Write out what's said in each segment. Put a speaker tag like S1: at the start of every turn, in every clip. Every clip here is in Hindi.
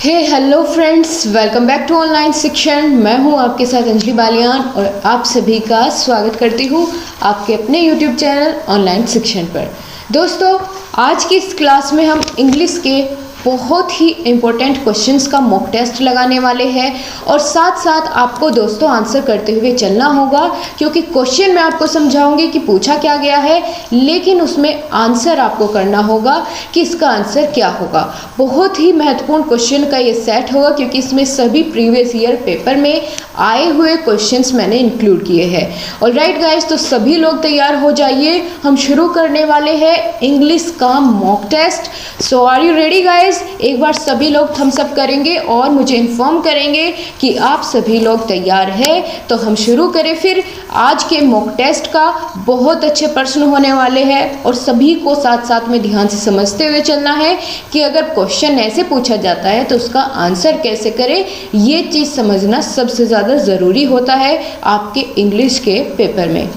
S1: Hello friends, welcome back to online Shikshan. मैं हूं आपके साथ अंजलि बालियान और आप सभी का स्वागत करती हूं आपके अपने यूट्यूब चैनल ऑनलाइन शिक्षण पर। दोस्तों, आज की इस क्लास में हम इंग्लिश के बहुत ही इम्पोर्टेंट क्वेश्चंस का मॉक टेस्ट लगाने वाले हैं और साथ साथ आपको दोस्तों आंसर करते हुए चलना होगा, क्योंकि क्वेश्चन मैं आपको समझाऊंगी कि पूछा क्या गया है, लेकिन उसमें आंसर आपको करना होगा कि इसका आंसर क्या होगा। बहुत ही महत्वपूर्ण क्वेश्चन का ये सेट होगा, क्योंकि इसमें सभी प्रीवियस ईयर पेपर में आए हुए क्वेश्चंस मैंने इंक्लूड किए हैं। ऑलराइट गाइस, तो सभी लोग तैयार हो जाइए, हम शुरू करने वाले हैं इंग्लिश का mock test. So are you ready guys? एक बार सभी लोग थम्स अप करेंगे और मुझे इन्फॉर्म करेंगे कि आप सभी लोग तैयार हैं। तो हम शुरू करें फिर। आज के मॉक टेस्ट का बहुत अच्छे प्रश्न होने वाले हैं और सभी को साथ साथ में ध्यान से समझते हुए चलना है कि अगर क्वेश्चन ऐसे पूछा जाता है तो उसका आंसर कैसे करें। ये चीज़ समझना सबसे ज़्यादा ज़रूरी होता है आपके इंग्लिश के पेपर में।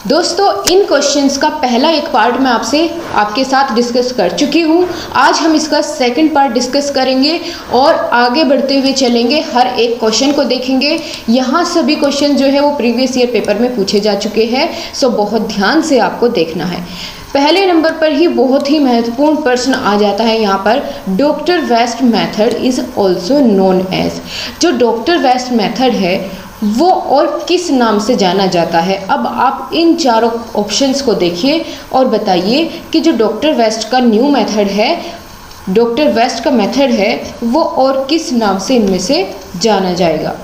S1: दोस्तों, इन क्वेश्चंस का पहला एक पार्ट मैं आपके साथ डिस्कस कर चुकी हूँ। आज हम इसका सेकंड पार्ट डिस्कस करेंगे और आगे बढ़ते हुए चलेंगे, हर एक क्वेश्चन को देखेंगे। यहाँ सभी क्वेश्चन जो है वो प्रीवियस ईयर पेपर में पूछे जा चुके हैं, सो बहुत ध्यान से आपको देखना है। पहले नंबर पर ही बहुत ही महत्वपूर्ण प्रश्न आ जाता है यहाँ पर, doctor West method is also known as. जो डॉक्टर वेस्ट मेथड है वो और किस नाम से जाना जाता है। अब आप इन चारों ऑप्शंस को देखिए और बताइए कि जो डॉक्टर वेस्ट का न्यू मेथड है, डॉक्टर वेस्ट का मेथड है, वो और किस नाम से इनमें से जाना जाएगा।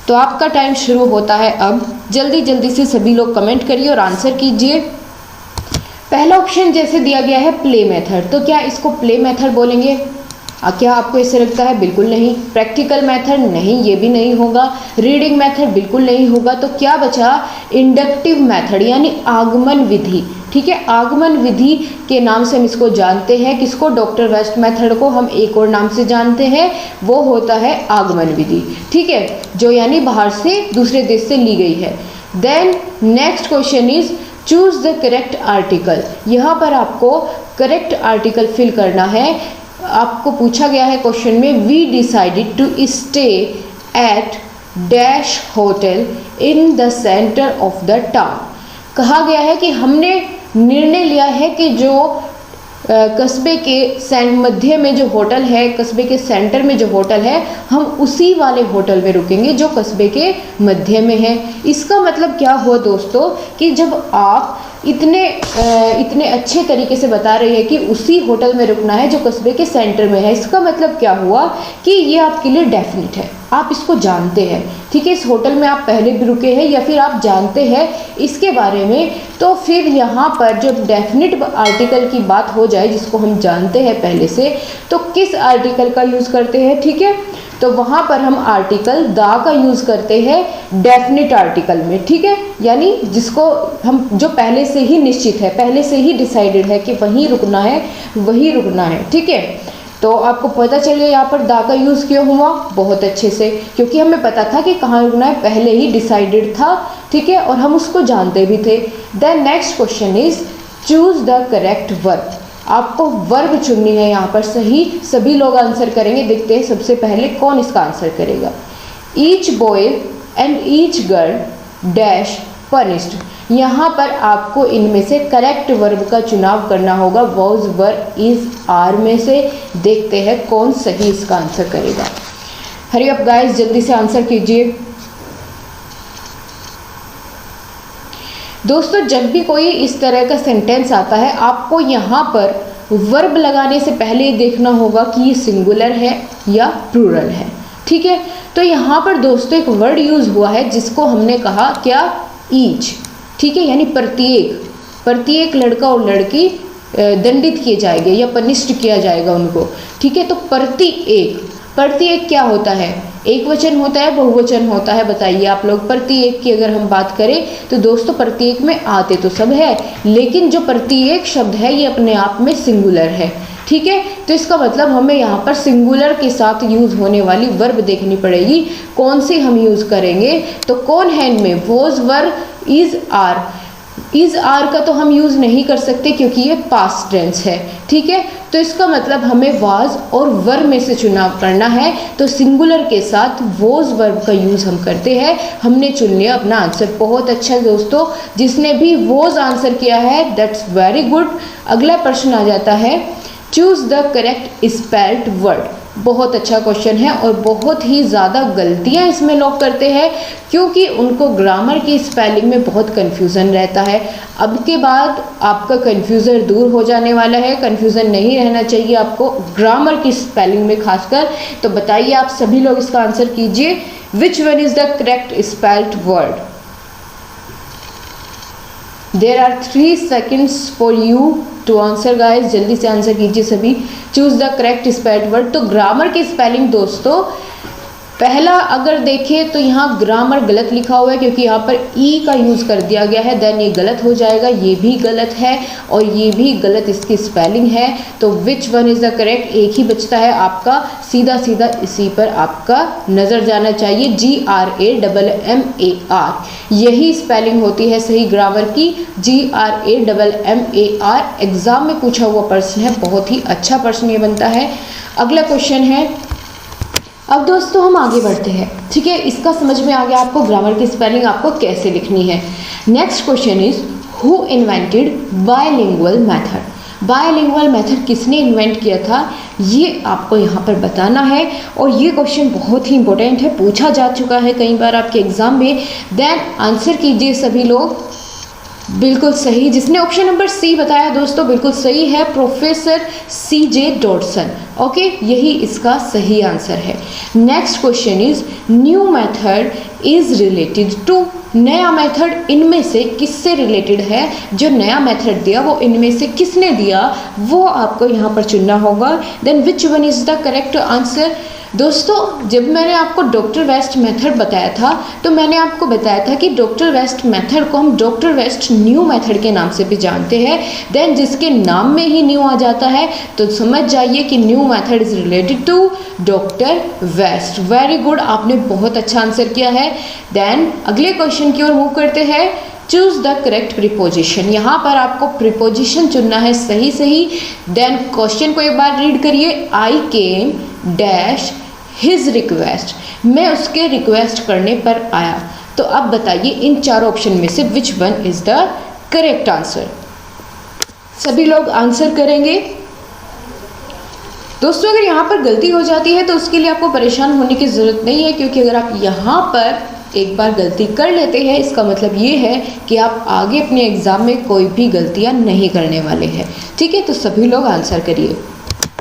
S1: तो आपका टाइम शुरू होता है अब। जल्दी जल्दी से सभी लोग कमेंट करिए और आंसर कीजिए। पहला ऑप्शन जैसे दिया गया है प्ले मेथड, तो क्या इसको प्ले मेथड बोलेंगे? क्या आपको ऐसे लगता है? बिल्कुल नहीं। प्रैक्टिकल मेथड नहीं, ये भी नहीं होगा। रीडिंग मेथड बिल्कुल नहीं होगा। तो क्या बचा? इंडक्टिव मेथड यानी आगमन विधि। ठीक है, आगमन विधि के नाम से हम इसको जानते हैं। किसको? डॉक्टर वेस्ट मेथड को हम एक और नाम से जानते हैं, वो होता है आगमन विधि। ठीक है, जो यानी बाहर से दूसरे देश से ली गई है। Then next question is choose the correct article. यहाँ पर आपको करेक्ट आर्टिकल फिल करना है। आपको पूछा गया है क्वेश्चन में, we decided to stay at dash hotel in the centre of the town. कहा गया है कि हमने निर्णय लिया है कि जो कस्बे के मध्य में जो होटल है, कस्बे के सेंटर में जो होटल है, हम उसी वाले होटल में रुकेंगे जो कस्बे के मध्य में है। इसका मतलब क्या हुआ दोस्तों कि जब आप इतने अच्छे तरीके से बता रही है कि उसी होटल में रुकना है जो कस्बे के सेंटर में है, इसका मतलब क्या हुआ कि ये आपके लिए डेफिनेट है, आप इसको जानते हैं। ठीक है, इस होटल में आप पहले भी रुके हैं या फिर आप जानते हैं इसके बारे में। तो फिर यहाँ पर जब डेफिनेट आर्टिकल की बात हो जाए, जिसको हम जानते हैं पहले से, तो किस आर्टिकल का यूज़ करते हैं? ठीक है, तो वहाँ पर हम आर्टिकल दा का यूज़ करते हैं डेफिनेट आर्टिकल में। ठीक है, यानी जिसको हम जो पहले से ही निश्चित है, पहले से ही डिसाइडेड है कि वहीं रुकना है, वहीं रुकना है। ठीक है, तो आपको पता चल गया यहाँ पर दा का यूज़ क्यों हुआ, बहुत अच्छे से, क्योंकि हमें पता था कि कहाँ रुकना है, पहले ही डिसाइडेड था। ठीक है, और हम उसको जानते भी थे। Then next question is choose the correct verb. आपको वर्ब चुननी है यहाँ पर सही। सभी लोग आंसर करेंगे, देखते हैं सबसे पहले कौन इसका आंसर करेगा। Each boy and each girl dash punished. यहाँ पर आपको इनमें से करेक्ट वर्ब का चुनाव करना होगा, वॉज वर इज आर में से। देखते हैं कौन सही इसका आंसर करेगा। हरी अप गाइस, जल्दी से आंसर कीजिए। दोस्तों, जब भी कोई इस तरह का सेंटेंस आता है, आपको यहाँ पर वर्ब लगाने से पहले ये देखना होगा कि ये सिंगुलर है या प्लूरल है। ठीक है, तो यहाँ पर दोस्तों एक वर्ड यूज़ हुआ है जिसको हमने कहा क्या? ईच। ठीक है, यानी प्रत्येक लड़का और लड़की दंडित किए जाएंगे या पनिष्ड किया जाएगा उनको। ठीक है, तो प्रति एक क्या होता है? एक वचन होता है, बहुवचन होता है? बताइए आप लोग। प्रत्येक की अगर हम बात करें तो दोस्तों प्रत्येक में आते तो सब है, लेकिन जो प्रत्येक शब्द है ये अपने आप में सिंगुलर है। ठीक है, तो इसका मतलब हमें यहाँ पर सिंगुलर के साथ यूज़ होने वाली वर्ब देखनी पड़ेगी, कौन सी हम यूज़ करेंगे। तो कौन है इनमें? Was were is are. Is are का तो हम यूज़ नहीं कर सकते क्योंकि ये पास्ट टेंस है, ठीक है। तो इसका मतलब हमें वाज और वर में से चुनाव करना है, तो सिंगुलर के साथ वॉज वर्ब का यूज़ हम करते हैं। हमने चुन लिया अपना आंसर। बहुत अच्छा दोस्तों, जिसने भी वॉज आंसर किया है दैट्स वेरी गुड। अगला प्रश्न आ जाता है, choose the correct spelled word. बहुत अच्छा क्वेश्चन है और बहुत ही ज़्यादा गलतियां इसमें लोग करते हैं क्योंकि उनको ग्रामर की स्पेलिंग में बहुत कन्फ्यूज़न रहता है। अब के बाद आपका कन्फ्यूज़न दूर हो जाने वाला है, कन्फ्यूज़न नहीं रहना चाहिए आपको ग्रामर की स्पेलिंग में खासकर। तो बताइए आप सभी लोग इसका आंसर कीजिए, which one is the correct spelled word. There are 3 seconds for you to answer guys, जल्दी से आंसर कीजिए सभी। Choose the correct spelled word. तो ग्रामर की स्पेलिंग दोस्तों, पहला अगर देखें तो यहाँ ग्रामर गलत लिखा हुआ है क्योंकि यहाँ पर ई का यूज़ कर दिया गया है, देन ये गलत हो जाएगा, ये भी गलत है और ये भी गलत इसकी स्पेलिंग है। तो which one is the correct, एक ही बचता है आपका, सीधा सीधा इसी पर आपका नज़र जाना चाहिए, GRAMMAR। यही स्पेलिंग होती है सही ग्रामर की, GRAMMAR। एग्ज़ाम में पूछा हुआ प्रश्न है, बहुत ही अच्छा प्रश्न ये बनता है। अगला क्वेश्चन है, अब दोस्तों हम आगे बढ़ते हैं, ठीक है। इसका समझ में आ गया आपको ग्रामर की स्पेलिंग आपको कैसे लिखनी है। Next question is, who invented bilingual method. Bilingual method किसने इन्वेंट किया था, ये आपको यहाँ पर बताना है। और ये क्वेश्चन बहुत ही इंपॉर्टेंट है, पूछा जा चुका है कई बार आपके एग्जाम में। देन आंसर कीजिए सभी लोग। बिल्कुल सही, जिसने ऑप्शन नंबर सी बताया दोस्तों बिल्कुल सही है, प्रोफेसर CJ डॉडसन। ओके, यही इसका सही आंसर है। Next question is, new method is related to. नया मेथड इनमें से किससे रिलेटेड है, जो नया मेथड दिया वो इनमें से किसने दिया, वो आपको यहाँ पर चुनना होगा। Then which one is the correct answer. दोस्तों जब मैंने आपको डॉक्टर वेस्ट मेथड बताया था तो मैंने आपको बताया था कि डॉक्टर वेस्ट मेथड को हम डॉक्टर वेस्ट न्यू मेथड के नाम से भी जानते हैं। देन जिसके नाम में ही न्यू आ जाता है तो समझ जाइए कि new method is related to doctor West. Very good, आपने बहुत अच्छा आंसर किया है। देन अगले क्वेश्चन की ओर मूव करते हैं। Choose the correct preposition. यहाँ पर आपको प्रीपोजिशन चुनना है सही सही। देन क्वेश्चन को एक बार रीड करिए, आई केम डैश हिज रिक्वेस्ट। मैं उसके रिक्वेस्ट करने पर आया। तो अब बताइए इन चारों ऑप्शन में से विच one is the correct answer. सभी लोग आंसर करेंगे। दोस्तों अगर यहाँ पर गलती हो जाती है तो उसके लिए आपको परेशान होने की ज़रूरत नहीं है, क्योंकि अगर आप यहाँ पर एक बार गलती कर लेते हैं इसका मतलब ये है कि आप आगे अपने एग्ज़ाम में कोई भी गलतियाँ नहीं करने वाले हैं। ठीक है, तो सभी लोग आंसर करिए।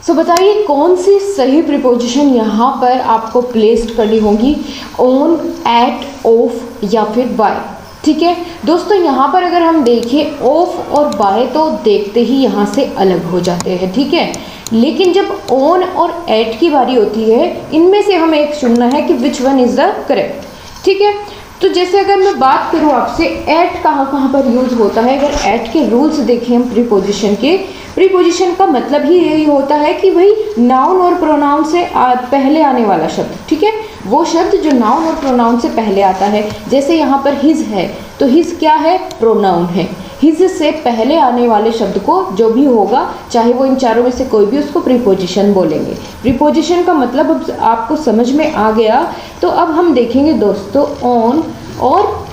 S1: सो बताइए कौन सी सही प्रीपोजिशन यहाँ पर आपको प्लेस्ड करनी होगी, ऑन, एट, ऑफ या फिर बाय। ठीक है दोस्तों, यहाँ पर अगर हम देखें ऑफ और बाय तो देखते ही यहाँ से अलग हो जाते हैं। ठीक है, लेकिन जब ऑन और एट की बारी होती है इनमें से हमें एक चुनना है कि विच वन इज़ द करेक्ट। ठीक है, तो जैसे अगर मैं बात करूँ आपसे एट कहाँ पर यूज़ होता है, अगर एट के रूल्स देखें हम प्रीपोजिशन के, प्रीपोजिशन का मतलब ही यही होता है कि भाई नाउन और प्रोनाउन से पहले आने वाला शब्द। ठीक है, वो शब्द जो नाउन और प्रोनाउन से पहले आता है। जैसे यहाँ पर हिज है तो हिज क्या है, प्रोनाउन है। हिज से पहले आने वाले शब्द को जो भी होगा, चाहे वो इन चारों में से कोई भी, उसको प्रीपोजिशन बोलेंगे। प्रीपोजिशन का मतलब अब आपको समझ में आ गया। तो अब हम देखेंगे दोस्तों ऑन और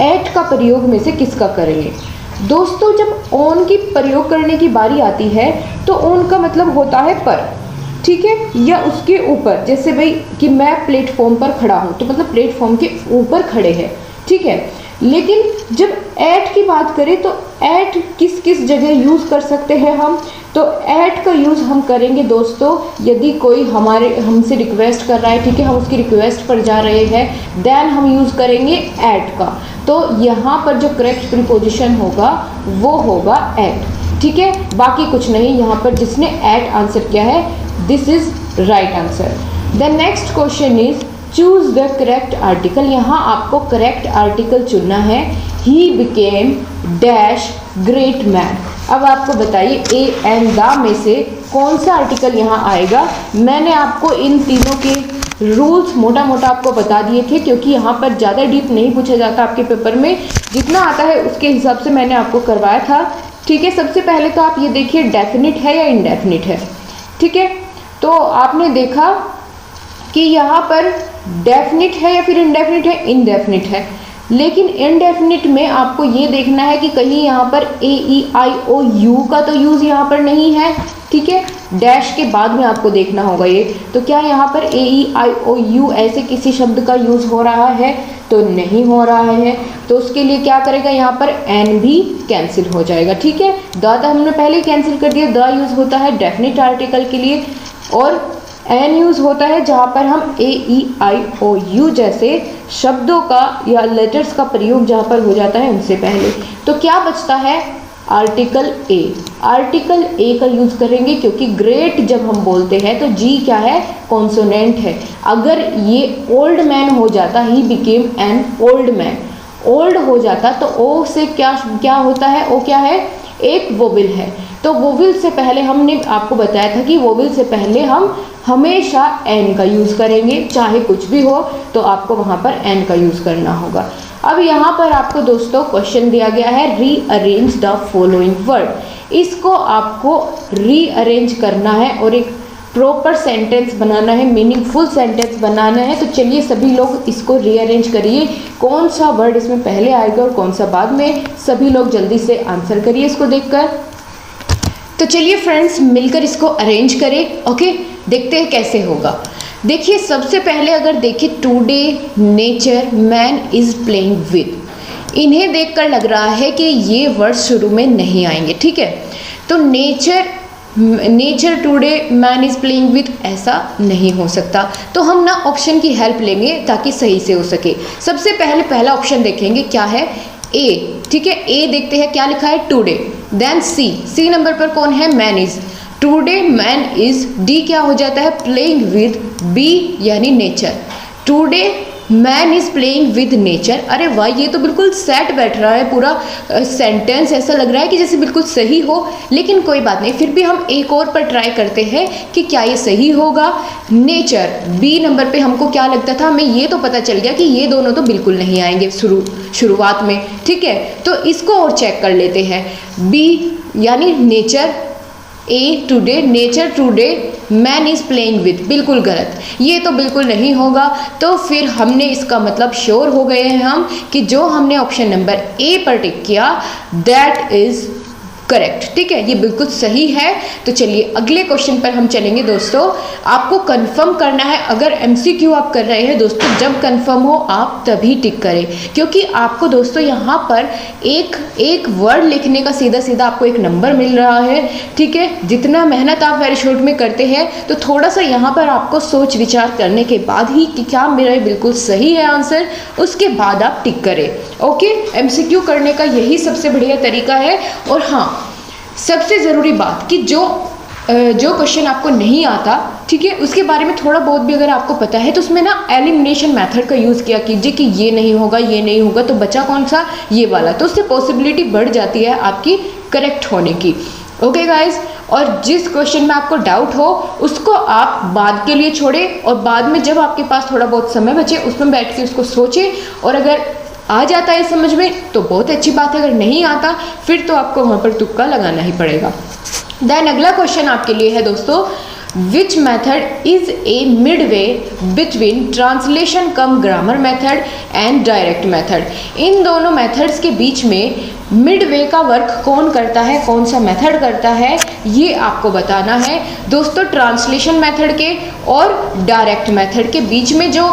S1: एट का प्रयोग में से किसका करेंगे। दोस्तों जब ऑन की प्रयोग करने की बारी आती है तो ऑन का मतलब होता है पर। ठीक है, या उसके ऊपर, जैसे भाई कि मैं प्लेटफॉर्म पर खड़ा हूँ तो मतलब प्लेटफॉर्म के ऊपर खड़े हैं। ठीक है, लेकिन जब एट की बात करें तो एट किस किस जगह यूज़ कर सकते हैं हम, तो एट का यूज़ हम करेंगे दोस्तों यदि कोई हमसे रिक्वेस्ट कर रहा है। ठीक है, हम उसकी रिक्वेस्ट पर जा रहे हैं, देन हम यूज़ करेंगे एट का। तो यहाँ पर जो करेक्ट प्रीपोजिशन होगा वो होगा एट। ठीक है, बाकी कुछ नहीं। यहाँ पर जिसने एट आंसर किया है this is right answer. The next question is choose the correct article. यहाँ आपको करेक्ट आर्टिकल चुनना है। He became dash great man. अब आपको बताइए ए एंड द में से कौन सा आर्टिकल यहाँ आएगा। मैंने आपको इन तीनों के रूल्स मोटा मोटा आपको बता दिए थे, क्योंकि यहाँ पर ज़्यादा डीप नहीं पूछा जाता आपके पेपर में, जितना आता है उसके हिसाब से मैंने आपको करवाया था। ठीक है, सबसे पहले तो आप ये देखिए डेफिनिट है या इनडेफिनिट है। ठीक है, तो आपने देखा कि यहाँ पर डेफिनिट है या फिर इनडेफिनिट है, इनडेफिनिट है। लेकिन इनडेफिनिट में आपको ये देखना है कि कहीं यहाँ पर AEIOU का तो यूज़ यहाँ पर नहीं है। ठीक है, डैश के बाद में आपको देखना होगा ये, तो क्या यहाँ पर AEIOU ऐसे किसी शब्द का यूज़ हो रहा है, तो नहीं हो रहा है। तो उसके लिए क्या करेगा, यहाँ पर एन भी कैंसिल हो जाएगा। ठीक है, द तो हमने पहले ही कैंसिल कर दिया। द यूज़ होता है डेफिनिट आर्टिकल के लिए और एन यूज़ होता है जहाँ पर हम AEIOU जैसे शब्दों का या लेटर्स का प्रयोग जहाँ पर हो जाता है उनसे पहले। तो क्या बचता है, आर्टिकल ए। आर्टिकल ए का यूज़ करेंगे, क्योंकि ग्रेट जब हम बोलते हैं तो जी क्या है, कॉन्सोनेंट है। अगर ये ओल्ड मैन हो जाता, he became an old man, old हो जाता तो ओ से क्या होता है, ओ क्या है, एक वोवेल है। तो वोवेल से पहले हमने आपको बताया था कि वोवेल से पहले हम हमेशा एन का यूज़ करेंगे, चाहे कुछ भी हो तो आपको वहाँ पर एन का यूज़ करना होगा। अब यहाँ पर आपको दोस्तों क्वेश्चन दिया गया है, रीअरेंज द फॉलोइंग वर्ड। इसको आपको रीअरेंज करना है और एक प्रॉपर सेंटेंस बनाना है, मीनिंगफुल सेंटेंस बनाना है। तो चलिए सभी लोग इसको रीअरेंज करिए, कौन सा वर्ड इसमें पहले आएगा और कौन सा बाद में। सभी लोग जल्दी से आंसर करिए इसको देखकर। तो चलिए फ्रेंड्स मिलकर इसको अरेंज करें। ओके, देखते हैं कैसे होगा। देखिए सबसे पहले अगर देखें, today, nature, man is playing with, इन्हें देखकर लग रहा है कि ये वर्ड शुरू में नहीं आएंगे। ठीक है, तो nature today, man is playing with ऐसा नहीं हो सकता। तो हम ना ऑप्शन की हेल्प लेंगे ताकि सही से हो सके। सबसे पहले पहला ऑप्शन देखेंगे क्या है, ए। ठीक है, ए देखते हैं क्या लिखा है, टुडे। देन सी नंबर पर कौन है, man is. Today man is, D क्या हो जाता है, प्लेइंग विद, बी यानी nature. Today man is playing with nature. अरे वाह, ये तो बिल्कुल सेट बैठ रहा है पूरा सेंटेंस, ऐसा लग रहा है कि जैसे बिल्कुल सही हो। लेकिन कोई बात नहीं, फिर भी हम एक और पर ट्राई करते हैं कि क्या ये सही होगा। नेचर, बी नंबर पे हमको क्या लगता था, हमें ये तो पता चल गया कि ये दोनों तो बिल्कुल नहीं आएंगे शुरुआत में। ठीक है, तो इसको और चेक कर लेते हैं। बी यानी nature, A today, nature today, man is playing with, बिल्कुल गलत, ये तो बिल्कुल नहीं होगा। तो फिर हमने इसका मतलब श्योर हो गए हैं हम कि जो हमने ऑप्शन नंबर ए पर टिक किया दैट इज करेक्ट। ठीक है, ये बिल्कुल सही है। तो चलिए अगले क्वेश्चन पर हम चलेंगे दोस्तों। आपको कंफर्म करना है, अगर MCQ आप कर रहे हैं दोस्तों, जब कंफर्म हो आप तभी टिक करें, क्योंकि आपको दोस्तों यहाँ पर एक वर्ड लिखने का सीधा सीधा आपको एक नंबर मिल रहा है। ठीक है, जितना मेहनत आप वेरी शॉर्ट में करते हैं तो थोड़ा सा यहाँ पर आपको सोच विचार करने के बाद ही कि क्या मेरा बिल्कुल सही है आंसर, उसके बाद आप टिक करें। ओके, MCQ करने का यही सबसे बढ़िया तरीका है। और हाँ, सबसे ज़रूरी बात कि जो क्वेश्चन आपको नहीं आता, ठीक है, उसके बारे में थोड़ा बहुत भी अगर आपको पता है तो उसमें ना एलिमिनेशन मेथड का यूज़ किया कीजिए कि ये नहीं होगा, ये नहीं होगा, तो बचा कौन सा, ये वाला। तो उससे पॉसिबिलिटी बढ़ जाती है आपकी करेक्ट होने की। ओके गाइज, और जिस क्वेश्चन में आपको डाउट हो उसको आप बाद के लिए छोड़ें और बाद में जब आपके पास थोड़ा बहुत समय बचे उसमें बैठ के उसको सोचें, और अगर आ जाता है समझ में तो बहुत अच्छी बात है, अगर नहीं आता फिर तो आपको वहाँ पर तुक्का लगाना ही पड़ेगा। देन अगला क्वेश्चन आपके लिए है दोस्तों, which method is a midway between translation cum grammar method and direct method. इन दोनों मेथड्स के बीच में मिडवे का वर्क कौन करता है, कौन सा मेथड करता है, ये आपको बताना है दोस्तों। ट्रांसलेशन मेथड के और डायरेक्ट मेथड के बीच में जो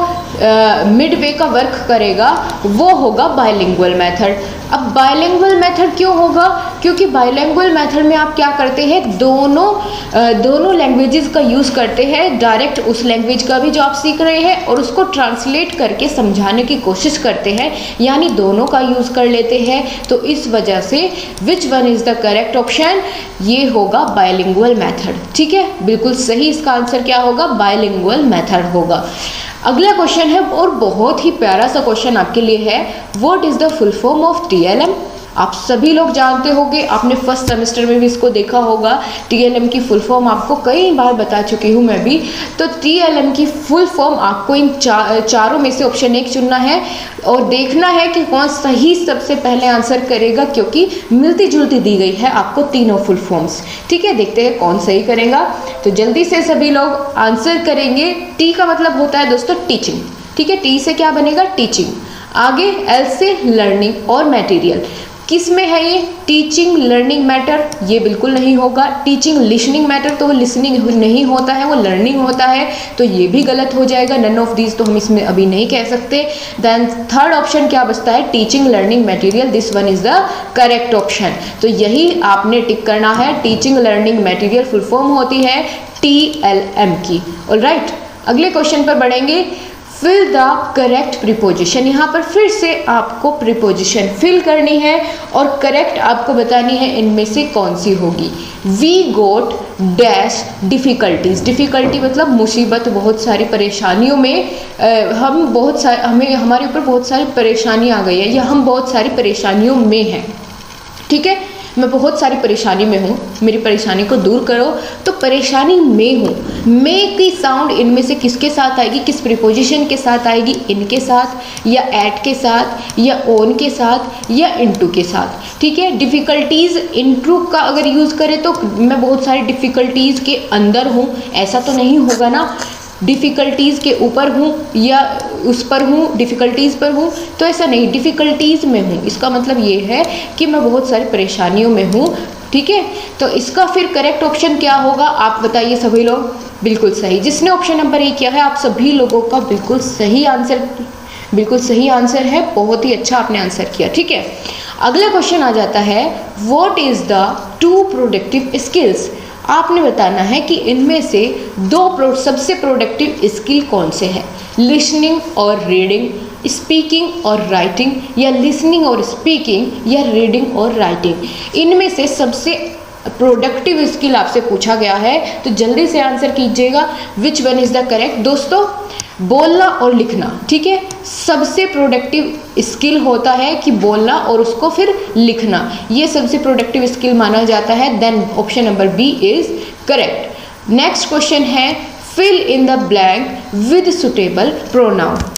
S1: मिडवे का वर्क करेगा वो होगा बायलिंगुअल मेथड। अब बायलिंगुअल मेथड क्यों होगा, क्योंकि बायलिंगुअल मेथड में आप क्या करते हैं, दोनों लैंग्वेजेस का यूज़ करते हैं। डायरेक्ट उस लैंग्वेज का भी जो आप सीख रहे हैं और उसको ट्रांसलेट करके समझाने की कोशिश करते हैं, यानी दोनों का यूज़ कर लेते हैं। तो इस वजह से विच one is the correct option, ये होगा बायलिंगुअल मेथड। ठीक है, बिल्कुल सही, इसका आंसर क्या होगा, बायलिंगुअल मेथड होगा। अगला क्वेश्चन है और बहुत ही प्यारा सा क्वेश्चन आपके लिए है, what is the full form of TLM। आप सभी लोग जानते होंगे, आपने फर्स्ट सेमेस्टर में भी इसको देखा होगा। TLM की फुल फॉर्म आपको कई बार बता चुकी हूँ मैं भी। तो TLM की फुल फॉर्म आपको इन चारों में से ऑप्शन 1 चुनना है और देखना है कि कौन सही सबसे पहले आंसर करेगा, क्योंकि मिलती जुलती दी गई है आपको तीनों फुल फॉर्म्स। ठीक है, देखते हैं कौन सही करेगा। तो जल्दी से सभी लोग आंसर करेंगे। T का मतलब होता है दोस्तों टीचिंग। ठीक है, T से क्या बनेगा? टीचिंग। आगे L से लर्निंग और मटेरियल। किस में है ये? टीचिंग लर्निंग मैटर, ये बिल्कुल नहीं होगा। टीचिंग लिसनिंग मैटर, तो वो लिसनिंग नहीं होता है, वो लर्निंग होता है, तो ये भी गलत हो जाएगा। नन ऑफ दीज तो हम इसमें अभी नहीं कह सकते। देन थर्ड ऑप्शन क्या बचता है? Teaching learning material, this one is the correct option. तो यही आपने टिक करना है। Teaching learning material full form होती है TLM की। ऑलराइट, अगले क्वेश्चन पर बढ़ेंगे। Fill the correct preposition. यहाँ पर फिर से आपको प्रीपोजिशन फिल करनी है और करेक्ट आपको बतानी है इनमें से कौन सी होगी। We got dash difficulties. Difficulty मतलब मुसीबत, बहुत सारी परेशानियों में हमें हमारे ऊपर बहुत सारी परेशानी आ गई है, या हम बहुत सारी परेशानियों में हैं। ठीक है, मैं बहुत सारी परेशानी में हूँ, मेरी परेशानी को दूर करो। तो परेशानी में हूँ, में की साउंड इनमें से किसके साथ आएगी, किस प्रीपोजिशन के साथ आएगी? इनके साथ, या एट के साथ, या ऑन के साथ, या इनटू के साथ। ठीक है, डिफ़िकल्टीज़ इनटू का अगर यूज़ करें तो मैं बहुत सारी डिफ़िकल्टीज़ के अंदर हूँ, ऐसा तो नहीं होगा ना। डिफ़िकल्टीज़ के ऊपर हूँ या उस पर हूँ, डिफ़िकल्टीज़ पर हूँ, तो ऐसा नहीं, डिफ़िकल्टीज़ में हूँ। इसका मतलब ये है कि मैं बहुत सारी परेशानियों में हूँ। ठीक है, तो इसका फिर करेक्ट ऑप्शन क्या होगा, आप बताइए सभी लोग। बिल्कुल सही, जिसने ऑप्शन नंबर 1 किया है, आप सभी लोगों का बिल्कुल सही आंसर है। बहुत ही अच्छा आपने आंसर किया। ठीक है, अगला क्वेश्चन आ जाता है, what is the 2 productive skills. आपने बताना है कि इनमें से 2 सबसे प्रोडक्टिव स्किल कौन से हैं? लिसनिंग और रीडिंग, स्पीकिंग और राइटिंग, या लिसनिंग और स्पीकिंग, या रीडिंग और राइटिंग। इनमें से सबसे प्रोडक्टिव स्किल आपसे पूछा गया है, तो जल्दी से आंसर कीजिएगा। विच वन इज़ द करेक्ट? दोस्तों, बोलना और लिखना। ठीक है, सबसे प्रोडक्टिव स्किल होता है कि बोलना और उसको फिर लिखना, ये सबसे प्रोडक्टिव स्किल माना जाता है। Then option number B is correct. Next question है, fill in the blank with suitable pronoun.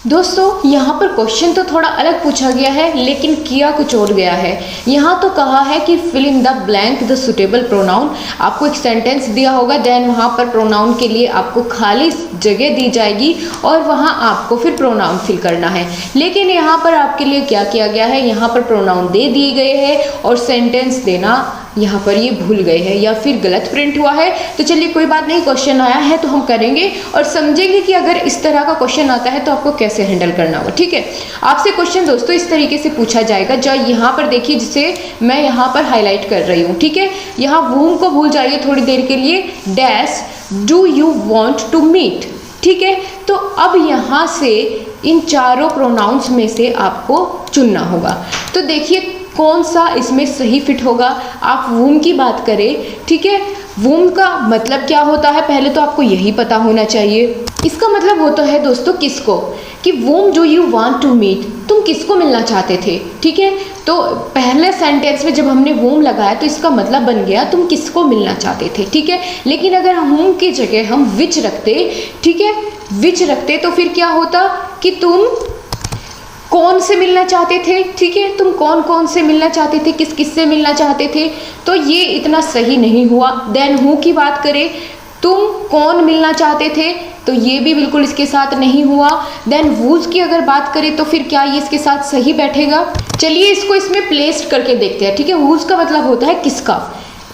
S1: दोस्तों, यहाँ पर क्वेश्चन तो थोड़ा अलग पूछा गया है, लेकिन किया कुछ और गया है। यहाँ तो कहा है कि fill in the blank the suitable pronoun. आपको एक सेंटेंस दिया होगा, देन वहाँ पर प्रोनाउन के लिए आपको खाली जगह दी जाएगी और वहाँ आपको फिर प्रोनाउन फिल करना है। लेकिन यहाँ पर आपके लिए क्या किया गया है, यहाँ पर प्रोनाउन दे दिए गए हैं और सेंटेंस देना यहाँ पर ये भूल गए हैं या फिर गलत प्रिंट हुआ है। तो चलिए कोई बात नहीं, क्वेश्चन आया है तो हम करेंगे और समझेंगे कि अगर इस तरह का क्वेश्चन आता है तो आपको कैसे हैंडल करना होगा। ठीक है, आपसे क्वेश्चन दोस्तों इस तरीके से पूछा जाएगा, जो यहाँ पर देखिए, जिसे मैं यहाँ पर हाईलाइट कर रही हूँ। ठीक है, यहाँ वूम को भूल जाइए थोड़ी देर के लिए। Dash do you want to meet. ठीक है, तो अब यहाँ से इन चारों प्रोनाउंस में से आपको चुनना होगा। तो देखिए कौन सा इसमें सही फिट होगा। आप वूम की बात करें, ठीक है, वूम का मतलब क्या होता है पहले तो आपको यही पता होना चाहिए। इसका मतलब होता है दोस्तों किसको, कि whom do you want to meet, तुम किसको मिलना चाहते थे। ठीक है, तो पहले सेंटेंस में जब हमने वूम लगाया तो इसका मतलब बन गया तुम किसको मिलना चाहते थे। ठीक है, लेकिन अगर वूम की जगह हम विच रखते, ठीक है, विच रखते तो फिर क्या होता कि तुम कौन से मिलना चाहते थे। ठीक है, तुम कौन कौन से मिलना चाहते थे, किस किस से मिलना चाहते थे, तो ये इतना सही नहीं हुआ। देन हु की बात करें, तुम कौन मिलना चाहते थे, तो ये भी बिल्कुल इसके साथ नहीं हुआ। देन वूज की अगर बात करें तो फिर क्या ये इसके साथ सही बैठेगा। चलिए इसको इसमें प्लेस्ड करके देखते हैं। ठीक है, वूज का मतलब होता है किसका,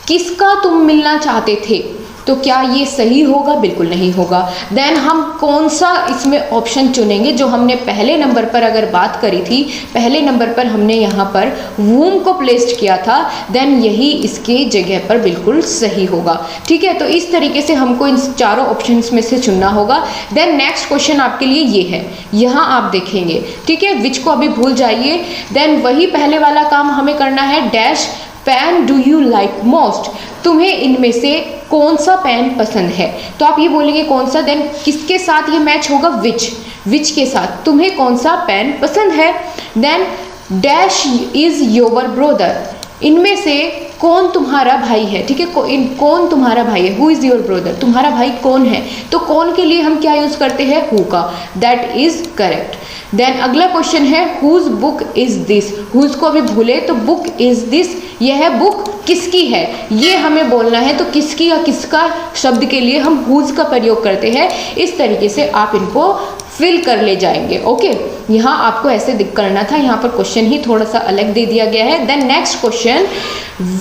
S1: किसका तुम मिलना चाहते थे, तो क्या ये सही होगा, बिल्कुल नहीं होगा। देन हम कौन सा इसमें ऑप्शन चुनेंगे, जो हमने पहले नंबर पर अगर बात करी थी, पहले नंबर पर हमने यहाँ पर वूम को प्लेस्ड किया था, देन यही इसके जगह पर बिल्कुल सही होगा। ठीक है, तो इस तरीके से हमको इन चारों ऑप्शंस में से चुनना होगा। देन नेक्स्ट क्वेश्चन आपके लिए ये है, यहाँ आप देखेंगे, ठीक है, विच को अभी भूल जाइए। देन वही पहले वाला काम हमें करना है, dash pen do you like most, तुम्हें इनमें से कौन सा पेन पसंद है, तो आप ये बोलेंगे कौन सा। देन किसके साथ ये मैच होगा, विच, विच के साथ, तुम्हें कौन सा पेन पसंद है। Then dash is your brother, इनमें से कौन तुम्हारा भाई है, ठीक है, कौन तुम्हारा भाई है, हु इज़ योर ब्रदर, तुम्हारा भाई कौन है, तो कौन के लिए हम क्या यूज़ करते हैं, हु का, दैट इज करेक्ट। देन अगला क्वेश्चन है whose book is this, whose को अभी भूले तो बुक इज दिस, यह बुक किसकी है, ये हमें बोलना है, तो किसकी या किसका शब्द के लिए हम हुज का प्रयोग करते हैं। इस तरीके से आप इनको फिल कर ले जाएंगे। ओके, यहाँ आपको ऐसे करना था, यहाँ पर क्वेश्चन ही थोड़ा सा अलग दे दिया गया है। Then next question,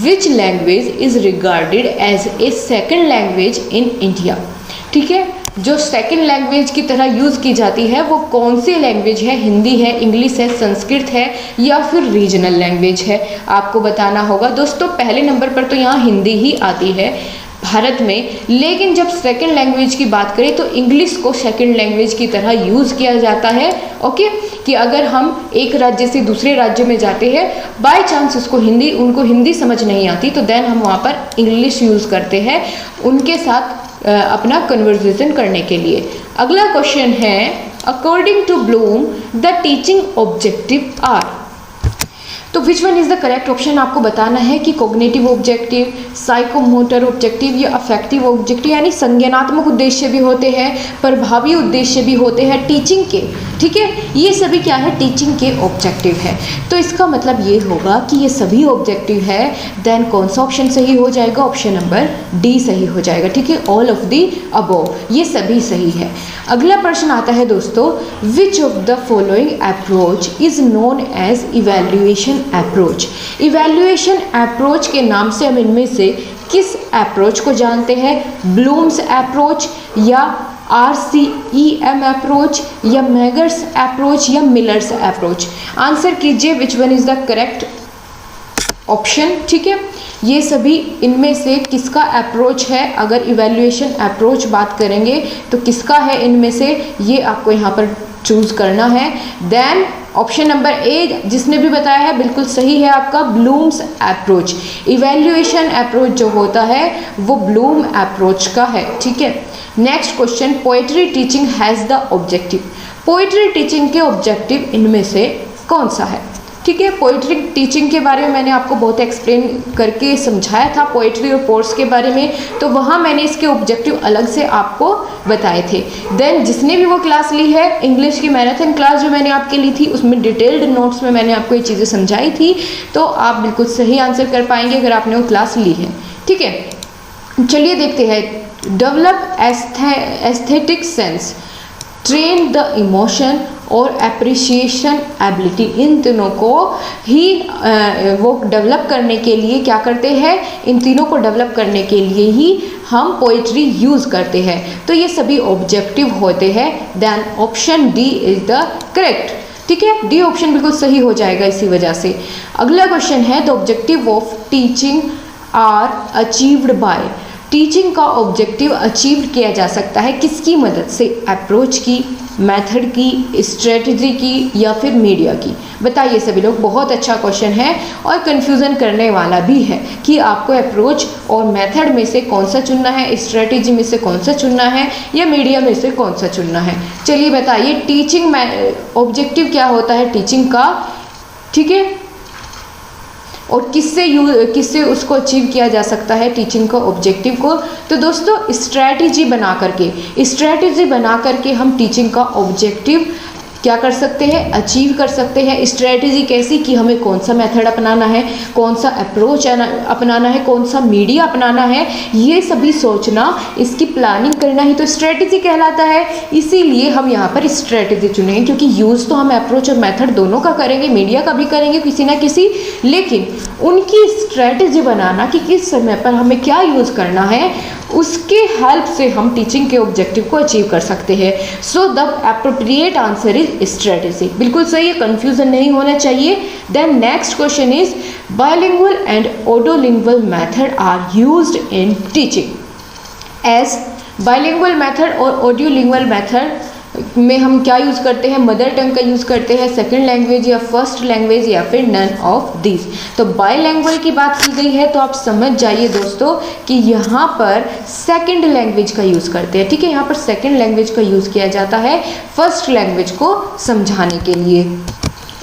S1: which language is regarded as a second language in India, ठीक है, जो सेकेंड लैंग्वेज की तरह यूज़ की जाती है वो कौन सी लैंग्वेज है, हिंदी है, इंग्लिश है, संस्कृत है या फिर रीजनल लैंग्वेज है, आपको बताना होगा। दोस्तों पहले नंबर पर तो यहाँ हिंदी ही आती है भारत में, लेकिन जब सेकंड लैंग्वेज की बात करें तो इंग्लिश को सेकंड लैंग्वेज की तरह यूज़ किया जाता है। ओके, कि अगर हम एक राज्य से दूसरे राज्य में जाते हैं, बाय चांस उनको हिंदी समझ नहीं आती, तो देन हम वहाँ पर इंग्लिश यूज़ करते हैं उनके साथ अपना कन्वर्सेशन करने के लिए। अगला क्वेश्चन है, according to Bloom the teaching objective are, तो which one is the correct option आपको बताना है कि कॉग्निटिव ऑब्जेक्टिव, साइकोमोटर ऑब्जेक्टिव या अफेक्टिव ऑब्जेक्टिव, यानी संज्ञानात्मक उद्देश्य भी होते हैं, प्रभावी उद्देश्य भी होते हैं टीचिंग के, ठीक है, ये सभी क्या है, टीचिंग के ऑब्जेक्टिव है। तो इसका मतलब ये होगा कि ये सभी ऑब्जेक्टिव है, देन कौन सा ऑप्शन सही हो जाएगा, ऑप्शन नंबर डी सही हो जाएगा, ठीक है, ऑल ऑफ दी अबोव, ये सभी सही है। अगला प्रश्न आता है दोस्तों, which of the following approach is known as evaluation approach, evaluation approach के नाम से हम इनमें से किस अप्रोच को जानते हैं, ब्लूम्स अप्रोच या RCEM अप्रोच या मैगर्स अप्रोच या मिलर्स अप्रोच, आंसर कीजिए which one is the correct option, ठीक है, ये सभी इनमें से किसका अप्रोच है, अगर इवैल्यूएशन अप्रोच बात करेंगे तो किसका है इनमें से, ये आपको यहाँ पर चूज करना है। देन ऑप्शन नंबर ए जिसने भी बताया है बिल्कुल सही है आपका, ब्लूम्स अप्रोच, इवैल्यूएशन अप्रोच जो होता है वो ब्लूम अप्रोच का है, ठीक है। Next question, poetry teaching has the objective, poetry teaching के ऑब्जेक्टिव इनमें से कौन सा है, ठीक है। पोइट्री टीचिंग के बारे में मैंने आपको बहुत एक्सप्लेन करके समझाया था पोइट्री और पोर्ट्स के बारे में, तो वहाँ मैंने इसके ऑब्जेक्टिव अलग से आपको बताए थे। देन जिसने भी वो क्लास ली है, इंग्लिश की मैराथन क्लास जो मैंने आपके ली थी, उसमें डिटेल्ड नोट्स में मैंने आपको ये चीज़ें समझाई थी, तो आप बिल्कुल सही आंसर कर पाएंगे अगर आपने वो क्लास ली है, ठीक है। चलिए देखते हैं, develop aesthetic sense, train the emotion और एप्रिसिएशन एबिलिटी, इन तीनों को ही वो डेवलप करने के लिए क्या करते हैं, इन तीनों को डेवलप करने के लिए ही हम पोइट्री यूज़ करते हैं, तो ये सभी ऑब्जेक्टिव होते हैं। Then option D is the correct, ठीक है, डी ऑप्शन बिल्कुल सही हो जाएगा इसी वजह से। अगला क्वेश्चन है, the objective of teaching are achieved by, teaching का ऑब्जेक्टिव अचीव किया जा सकता है किसकी मदद से, अप्रोच की, मेथड की, स्ट्रेटजी की या फिर मीडिया की, बताइए सभी लोग। बहुत अच्छा क्वेश्चन है और कंफ्यूजन करने वाला भी है कि आपको अप्रोच और मेथड में से कौन सा चुनना है, स्ट्रेटजी में से कौन सा चुनना है या मीडिया में से कौन सा चुनना है। चलिए बताइए, टीचिंग ऑब्जेक्टिव क्या होता है टीचिंग का, ठीक है, और किससे उसको अचीव किया जा सकता है टीचिंग को ऑब्जेक्टिव को, तो दोस्तों स्ट्रैटेजी बना करके हम टीचिंग का ऑब्जेक्टिव क्या कर सकते हैं, अचीव कर सकते हैं। स्ट्रैटेजी कैसी कि हमें कौन सा मेथड अपनाना है, कौन सा अप्रोच अपनाना है, कौन सा मीडिया अपनाना है, ये सभी सोचना, इसकी प्लानिंग करना ही तो स्ट्रैटेजी कहलाता है। इसीलिए हम यहाँ पर स्ट्रैटेजी चुनेंगे, क्योंकि यूज़ तो हम अप्रोच और मेथड दोनों का करेंगे, मीडिया का भी करेंगे किसी ना किसी, लेकिन उनकी स्ट्रैटेजी बनाना कि किस समय पर हमें क्या यूज़ करना है, उसके हेल्प से हम टीचिंग के ऑब्जेक्टिव को अचीव कर सकते हैं। So the appropriate answer is strategy, बिल्कुल सही है, कंफ्यूजन नहीं होना चाहिए। Then next question is, bilingual and audiolingual method are used in teaching as, bilingual method और ऑडियोलिंगुअल मेथड में हम क्या यूज़ करते हैं, मदर टंग का यूज़ करते हैं, सेकंड लैंग्वेज या फर्स्ट लैंग्वेज या फिर नन ऑफ दिस। तो बायलैंग्वेज की बात की गई है तो आप समझ जाइए दोस्तों कि यहाँ पर सेकंड लैंग्वेज का यूज़ करते हैं, ठीक है, यहाँ पर सेकंड लैंग्वेज का यूज़ किया जाता है फर्स्ट लैंग्वेज को समझाने के लिए।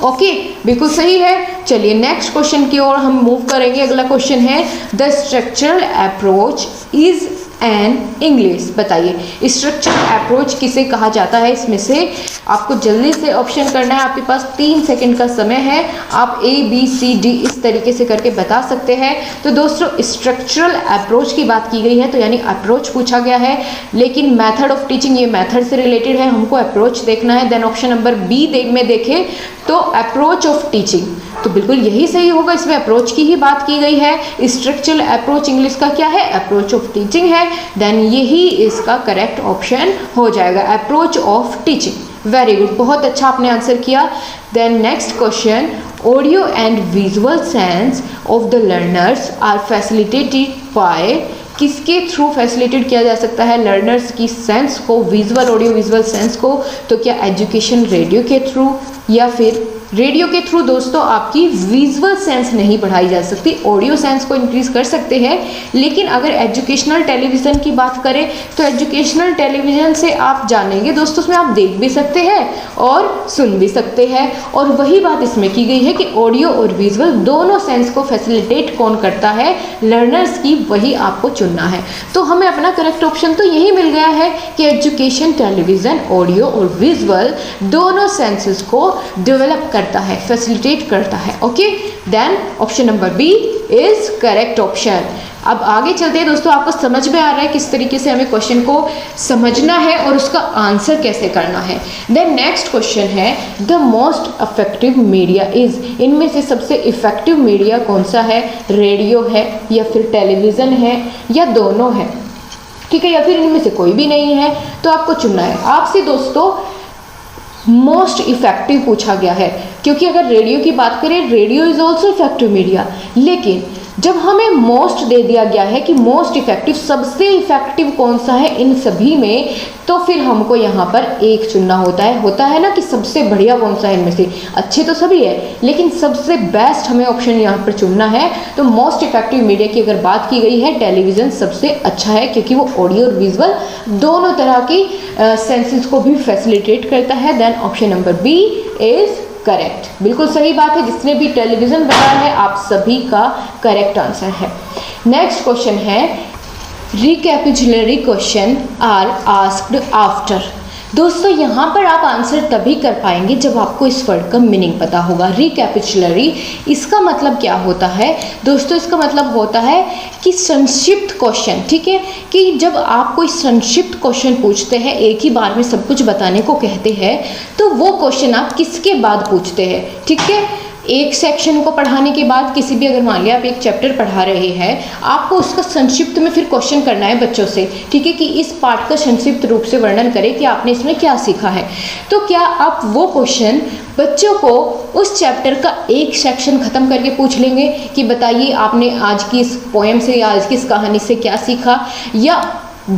S1: ओके, बिल्कुल सही है। चलिए नेक्स्ट क्वेश्चन की ओर हम मूव करेंगे। अगला क्वेश्चन है the structural approach is an English. बताइए स्ट्रक्चरल अप्रोच किसे कहा जाता है? इसमें से आपको जल्दी से ऑप्शन करना है, आपके पास 3 सेकंड का समय है। आप ABCD इस तरीके से करके बता सकते हैं। तो दोस्तों स्ट्रक्चरल अप्रोच की बात की गई है, तो यानी अप्रोच पूछा गया है, लेकिन मेथड ऑफ टीचिंग, ये मेथड से रिलेटेड है, हमको अप्रोच देखना है। देन ऑप्शन नंबर B में देखें तो अप्रोच ऑफ टीचिंग, तो बिल्कुल यही सही होगा, इसमें अप्रोच की ही बात की गई है। स्ट्रक्चरल अप्रोच इंग्लिश का क्या है? अप्रोच ऑफ टीचिंग है। देन यही इसका करेक्ट ऑप्शन हो जाएगा, approach of teaching. Very good, बहुत अच्छा आपने आंसर किया। Then next question, audio and visual sense of the learners are facilitated by, किसके थ्रू फैसिलिटेट किया जा सकता है लर्नर्स की सेंस को, विजुअल ऑडियो विजुअल सेंस को? तो क्या एजुकेशन रेडियो के थ्रू या फिर रेडियो के थ्रू? दोस्तों आपकी विजुअल सेंस नहीं बढ़ाई जा सकती, ऑडियो सेंस को इंक्रीज कर सकते हैं। लेकिन अगर एजुकेशनल टेलीविज़न की बात करें तो एजुकेशनल टेलीविज़न से आप जानेंगे दोस्तों, उसमें आप देख भी सकते हैं और सुन भी सकते हैं। और वही बात इसमें की गई है कि ऑडियो और विजुअल दोनों सेंस को फैसिलिटेट कौन करता है? लर्नर्स की, वही आपको चुनना है। तो हमें अपना करेक्ट ऑप्शन तो यही मिल गया है कि एजुकेशन टेलीविज़न ऑडियो और विजुअल दोनों सेंसेस को डेवलप करता है, फैसिलिटेट करता है। Okay, then option number B is correct option. अब आगे चलते हैं दोस्तों, आपको समझ में आ रहा है किस तरीके से हमें क्वेश्चन को समझना है और उसका आंसर कैसे करना है। देन नेक्स्ट क्वेश्चन है the most effective media is, इनमें से सबसे इफेक्टिव मीडिया कौन सा है? रेडियो है या फिर टेलीविज़न है या दोनों है? ठीक है, या फिर इनमें से कोई भी नहीं है, तो आपको चुनना है। आपसे दोस्तों मोस्ट इफेक्टिव पूछा गया है, क्योंकि अगर रेडियो की बात करें, radio is also effective media, लेकिन जब हमें मोस्ट दे दिया गया है कि मोस्ट इफेक्टिव, सबसे इफेक्टिव कौन सा है इन सभी में, तो फिर हमको यहाँ पर एक चुनना होता है ना कि सबसे बढ़िया कौन सा है इनमें से। अच्छे तो सभी है, लेकिन सबसे बेस्ट हमें ऑप्शन यहाँ पर चुनना है। तो मोस्ट इफेक्टिव मीडिया की अगर बात की गई है, टेलीविज़न सबसे अच्छा है, क्योंकि वो ऑडियो और विजुअल दोनों तरह की सेंसेस को भी फैसिलिटेट करता है। Then option number B is correct, बिल्कुल सही बात है। जिसने भी टेलीविज़न बताया है, आप सभी का करेक्ट आंसर है। नेक्स्ट क्वेश्चन है रिकैपिचुलरी क्वेश्चन आर आस्क्ड आफ्टर। दोस्तों यहाँ पर आप आंसर तभी कर पाएंगे जब आपको इस वर्ड का मीनिंग पता होगा। रिकैपिचुलरी, इसका मतलब क्या होता है दोस्तों? इसका मतलब होता है कि संक्षिप्त क्वेश्चन, ठीक है, कि जब आप कोई संक्षिप्त क्वेश्चन पूछते हैं, एक ही बार में सब कुछ बताने को कहते हैं, तो वो क्वेश्चन आप किसके बाद पूछते हैं? ठीक है, एक सेक्शन को पढ़ाने के बाद, किसी भी, अगर मान लिया आप एक चैप्टर पढ़ा रहे हैं, आपको उसका संक्षिप्त में फिर क्वेश्चन करना है बच्चों से, ठीक है, कि इस पाठ का संक्षिप्त रूप से वर्णन करें कि आपने इसमें क्या सीखा है। तो क्या आप वो क्वेश्चन बच्चों को उस चैप्टर का एक सेक्शन ख़त्म करके पूछ लेंगे कि बताइए आपने आज की इस पोएम से या आज की इस कहानी से क्या सीखा, या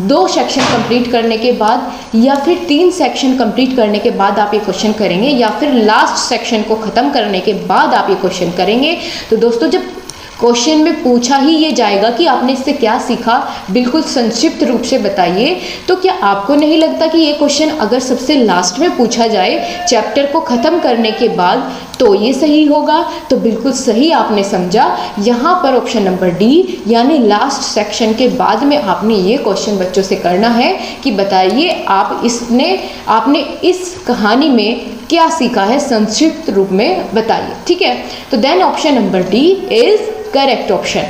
S1: 2 सेक्शन कंप्लीट करने के बाद, या फिर 3 सेक्शन कंप्लीट करने के बाद आप ये क्वेश्चन करेंगे, या फिर लास्ट सेक्शन को ख़त्म करने के बाद आप ये क्वेश्चन करेंगे? तो दोस्तों जब क्वेश्चन में पूछा ही ये जाएगा कि आपने इससे क्या सीखा, बिल्कुल संक्षिप्त रूप से बताइए, तो क्या आपको नहीं लगता कि ये क्वेश्चन अगर सबसे लास्ट में पूछा जाए चैप्टर को ख़त्म करने के बाद, तो ये सही होगा? तो बिल्कुल सही आपने समझा। यहाँ पर ऑप्शन नंबर D यानी लास्ट सेक्शन के बाद में आपने ये क्वेश्चन बच्चों से करना है कि बताइए आपने इस कहानी में क्या सीखा है, संक्षिप्त रूप में बताइए। ठीक है, तो then option number D is correct option.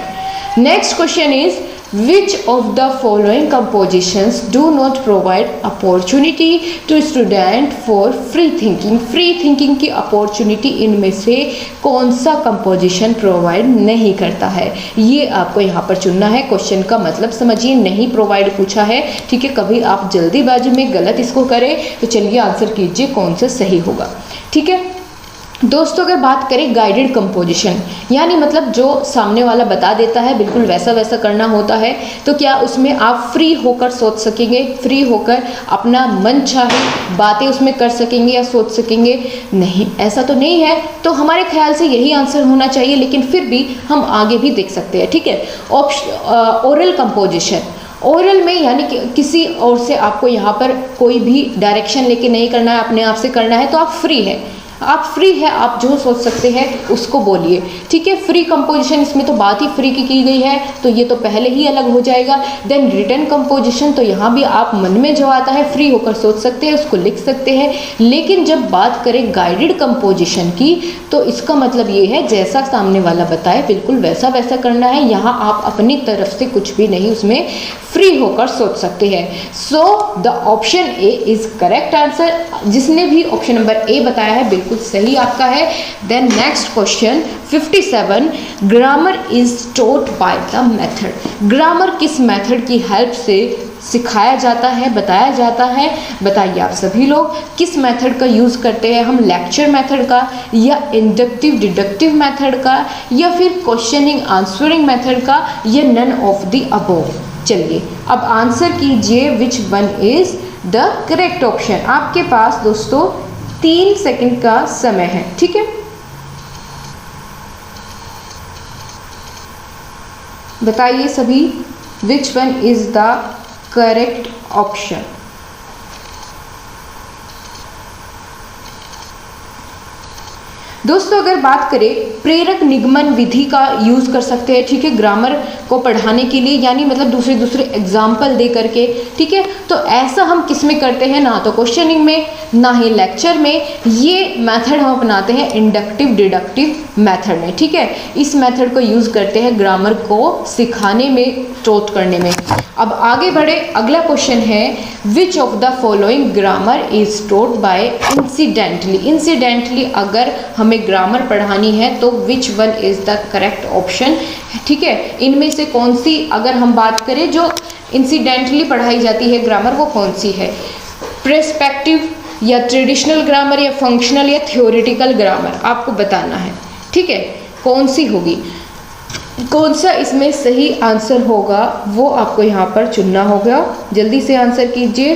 S1: Next question is which of the following compositions do not provide opportunity to student for free thinking की opportunity इनमें से कौन सा composition provide नहीं करता है? ये आपको यहाँ पर चुनना है। क्वेश्चन का मतलब समझिए, नहीं प्रोवाइड पूछा है, ठीक है, कभी आप जल्दीबाजी में गलत इसको करें, तो चलिए आंसर कीजिए कौन सा सही होगा। ठीक है दोस्तों, अगर बात करें गाइडेड कंपोजिशन, यानी मतलब जो सामने वाला बता देता है बिल्कुल वैसा वैसा करना होता है, तो क्या उसमें आप फ्री होकर सोच सकेंगे, फ्री होकर अपना मन चाहे बातें उसमें कर सकेंगे या सोच सकेंगे? नहीं, ऐसा तो नहीं है। तो हमारे ख्याल से यही आंसर होना चाहिए, लेकिन फिर भी हम आगे भी देख सकते हैं। ठीक है, ओरल कंपोजिशन, ओरल में यानी कि किसी और से आपको यहाँ पर कोई भी डायरेक्शन लेके नहीं करना है, अपने आप से करना है, तो आप फ्री है, आप फ्री है, आप जो सोच सकते हैं उसको बोलिए, ठीक है। फ्री कंपोजिशन, इसमें तो बात ही फ्री की गई है, तो ये तो पहले ही अलग हो जाएगा। देन रिटन कंपोजिशन, तो यहाँ भी आप मन में जो आता है फ्री होकर सोच सकते हैं, उसको लिख सकते हैं। लेकिन जब बात करें गाइडेड कंपोजिशन की, तो इसका मतलब ये है जैसा सामने वाला बताए बिल्कुल वैसा वैसा करना है। यहाँ आप अपनी तरफ से कुछ भी नहीं, उसमें फ्री होकर सोच सकते हैं। So the option A is correct answer. जिसने भी ऑप्शन नंबर ए बताया है बिल्कुल सही आपका है। Then next question 57, grammar is taught by the method. Grammar किस मेथड की हेल्प से सिखाया जाता है, बताया जाता है? बताइए आप सभी लोग, किस मेथड का यूज़ करते हैं हम? लेक्चर मेथड का, या इंडक्टिव डिडक्टिव मेथड का, या फिर क्वेश्चनिंग आंसरिंग मेथड का, या नन ऑफ द अबोव? चलिए अब आंसर कीजिए which one is the correct option. आपके पास दोस्तों 3 सेकंड का समय है, ठीक है। बताइए सभी विच one is the correct option. दोस्तों अगर बात करें, प्रेरक निगमन विधि का यूज़ कर सकते हैं, ठीक है, ग्रामर को पढ़ाने के लिए, यानी मतलब दूसरे दूसरे एग्जाम्पल दे करके, ठीक है। तो ऐसा हम किस में करते हैं? ना तो क्वेश्चनिंग में, ना ही लेक्चर में। ये मेथड हम अपनाते हैं इंडक्टिव डिडक्टिव मेथड में, ठीक है। इस मेथड को यूज़ करते हैं ग्रामर को सिखाने में, टॉट करने में। अब आगे बढ़े, अगला क्वेश्चन है विच of the following grammar is taught bye incidentally. Incidentally अगर हमें ग्रामर पढ़ानी है तो which one is the correct option, ठीक है। इनमें से कौन सी, अगर हम बात करें जो इंसिडेंटली पढ़ाई जाती है ग्रामर, वो कौन सी है? प्रेस्पेक्टिव, या ट्रेडिशनल ग्रामर, या फंक्शनल, या थ्योरेटिकल ग्रामर? आपको बताना है, ठीक है, कौन सी होगी, कौन सा इसमें सही आंसर होगा वो आपको यहाँ पर चुनना होगा। जल्दी से आंसर कीजिए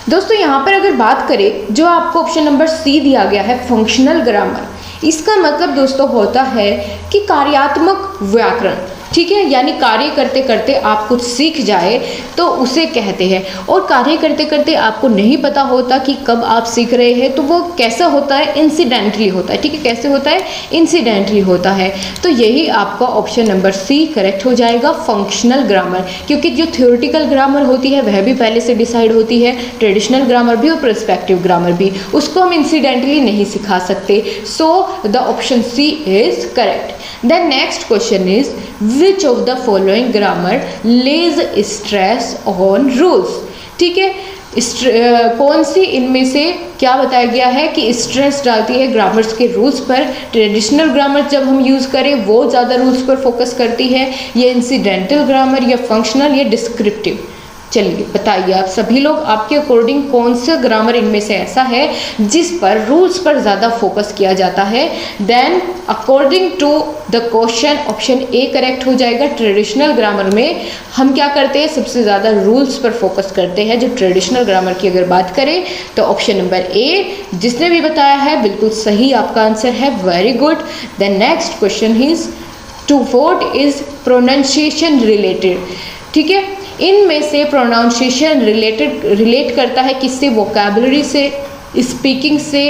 S1: दोस्तों। यहाँ पर अगर बात करें, जो आपको ऑप्शन नंबर सी दिया गया है फंक्शनल ग्रामर, इसका मतलब दोस्तों होता है कि कार्यात्मक व्याकरण, ठीक है, यानी कार्य करते करते आप कुछ सीख जाए तो उसे कहते हैं। और कार्य करते करते आपको नहीं पता होता कि कब आप सीख रहे हैं, तो वो कैसा होता है? इंसिडेंटली होता है, ठीक है। कैसे होता है? इंसिडेंटली होता है। तो यही आपका ऑप्शन नंबर सी करेक्ट हो जाएगा, फंक्शनल ग्रामर। क्योंकि जो थ्योरेटिकल ग्रामर होती है वह भी पहले से डिसाइड होती है, ट्रेडिशनल ग्रामर भी और पर्सपेक्टिव ग्रामर भी, उसको हम इंसिडेंटली नहीं सिखा सकते। So the option C is correct. Then next question is which of the following grammar lays stress on rules, ठीक है। कौन सी इनमें से क्या बताया गया है कि स्ट्रेस डालती है ग्रामर्स के रूल्स पर? ट्रेडिशनल ग्रामर जब हम यूज़ करें वो ज़्यादा रूल्स पर फोकस करती है, या इंसिडेंटल ग्रामर, या फंक्शनल, या डिस्क्रिप्टिव? चलिए बताइए आप सभी लोग, आपके अकॉर्डिंग कौन सा ग्रामर इनमें से ऐसा है जिस पर रूल्स पर ज़्यादा फोकस किया जाता है? Then according to the question option A correct हो जाएगा। ट्रेडिशनल ग्रामर में हम क्या करते हैं? सबसे ज़्यादा रूल्स पर फोकस करते हैं। जो ट्रेडिशनल ग्रामर की अगर बात करें तो ऑप्शन नंबर ए, जिसने भी बताया है बिल्कुल सही आपका आंसर है, very good. Then next question is to what is pronunciation related, ठीक है। इनमें से प्रोनाउंसिएशन रिलेट करता है किससे? वोकैबुलरी से, स्पीकिंग से,